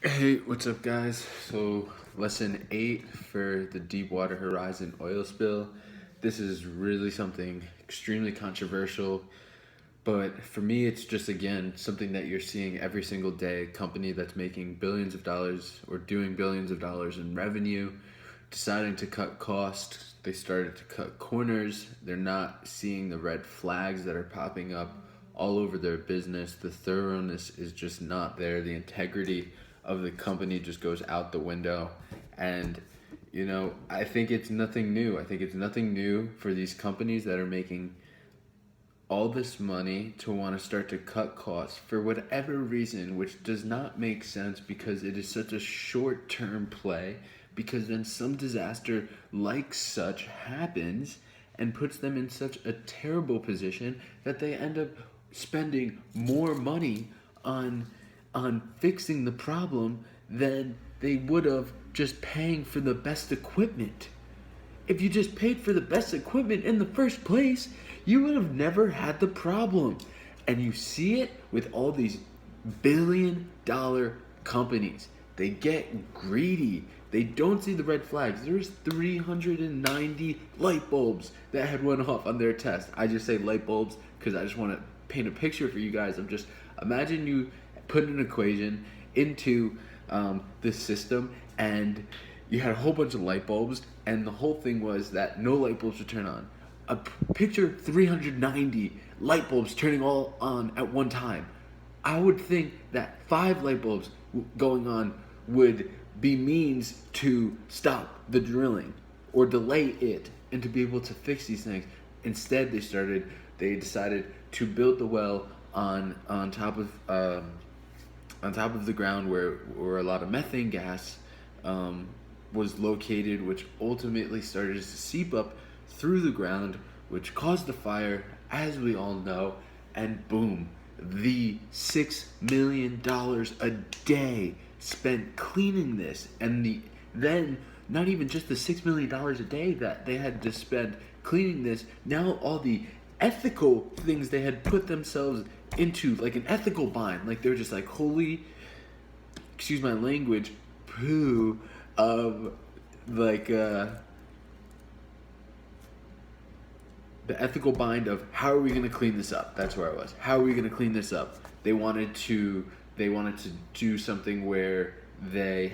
Hey, what's up, guys? So, lesson 8 for the Deepwater Horizon oil spill. This is really something extremely controversial, but for me, it's just again something that you're seeing every single day. A company that's making billions of dollars or doing billions of dollars in revenue, deciding to cut costs. They started to cut corners. They're not seeing the red flags that are popping up all over their business. The thoroughness is just not there. The integrity of the company just goes out the window. And, I think it's nothing new. I think it's nothing new for these companies that are making all this money to want to start to cut costs for whatever reason, which does not make sense because it is such a short term play. Because then some disaster like such happens and puts them in such a terrible position that they end up spending more money on fixing the problem than they would have just paying for the best equipment. If you just paid for the best equipment in the first place, you would have never had the problem. And you see it with all these billion-dollar companies. They get greedy. They don't see the red flags. There's 390 light bulbs that had went off on their test. I just say light bulbs because I just want to paint a picture for you guys of just imagine you put an equation into this system and you had a whole bunch of light bulbs, and the whole thing was that no light bulbs would turn on. Picture 390 light bulbs turning all on at one time. I would think that 5 light bulbs going on would be means to stop the drilling or delay it and to be able to fix these things. Instead, they decided to build the well on top of the ground where a lot of methane gas was located, which ultimately started to seep up through the ground, which caused the fire, as we all know, and boom, the $6 million a day spent cleaning this, and then not even just the $6 million a day that they had to spend cleaning this, now all the ethical things they had put themselves into, like an ethical bind, like they're just like, holy, excuse my language, poo of like the ethical bind of how are we going to clean this up. That's where I was. How are we going to clean this up? They wanted to do something where they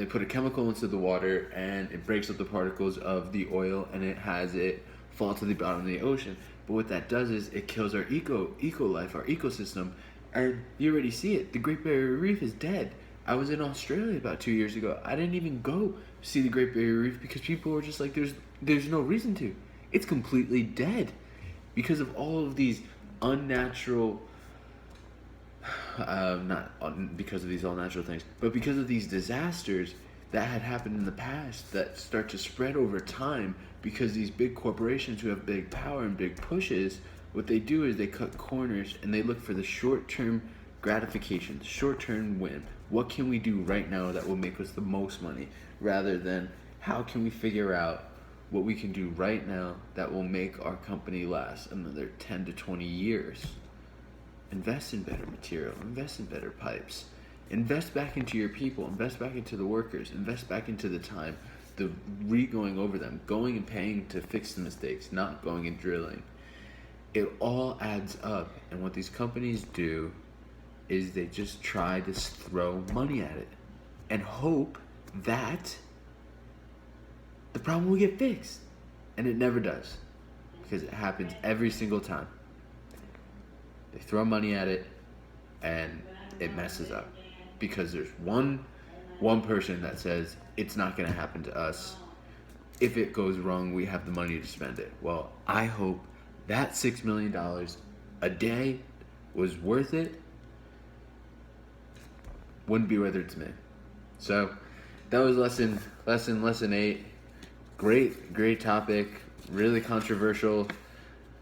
put a chemical into the water and it breaks up the particles of the oil and it has it fall to the bottom of the ocean. But what that does is it kills our eco life, our ecosystem, and you already see it. The Great Barrier Reef is dead. I was in Australia about 2 years ago. I didn't even go see the Great Barrier Reef because people were just like, there's no reason to. It's completely dead because of all of these unnatural, not because of these all natural things, but because of these disasters that had happened in the past that start to spread over time because these big corporations who have big power and big pushes, what they do is they cut corners and they look for the short-term gratification, the short-term win. What can we do right now that will make us the most money rather than how can we figure out what we can do right now that will make our company last another 10 to 20 years. Invest in better material, invest in better pipes, invest back into your people, invest back into the workers, invest back into the time, the going over them, going and paying to fix the mistakes, not going and drilling. It all adds up, and what these companies do is they just try to throw money at it and hope that the problem will get fixed. And it never does because it happens every single time. They throw money at it and it messes up because there's one person that says it's not going to happen to us. If it goes wrong, we have the money to spend it. Well, I hope that $6 million a day was worth it. Wouldn't be worth it to me. So that was lesson 8. Great topic, really controversial.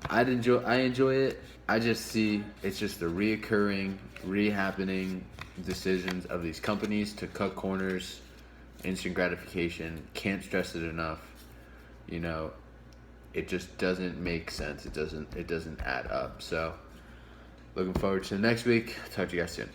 I enjoy it. I just see it's just the rehappening decisions of these companies to cut corners, instant gratification. Can't stress it enough. It just doesn't make sense. It doesn't add up. So, looking forward to next week. Talk to you guys soon.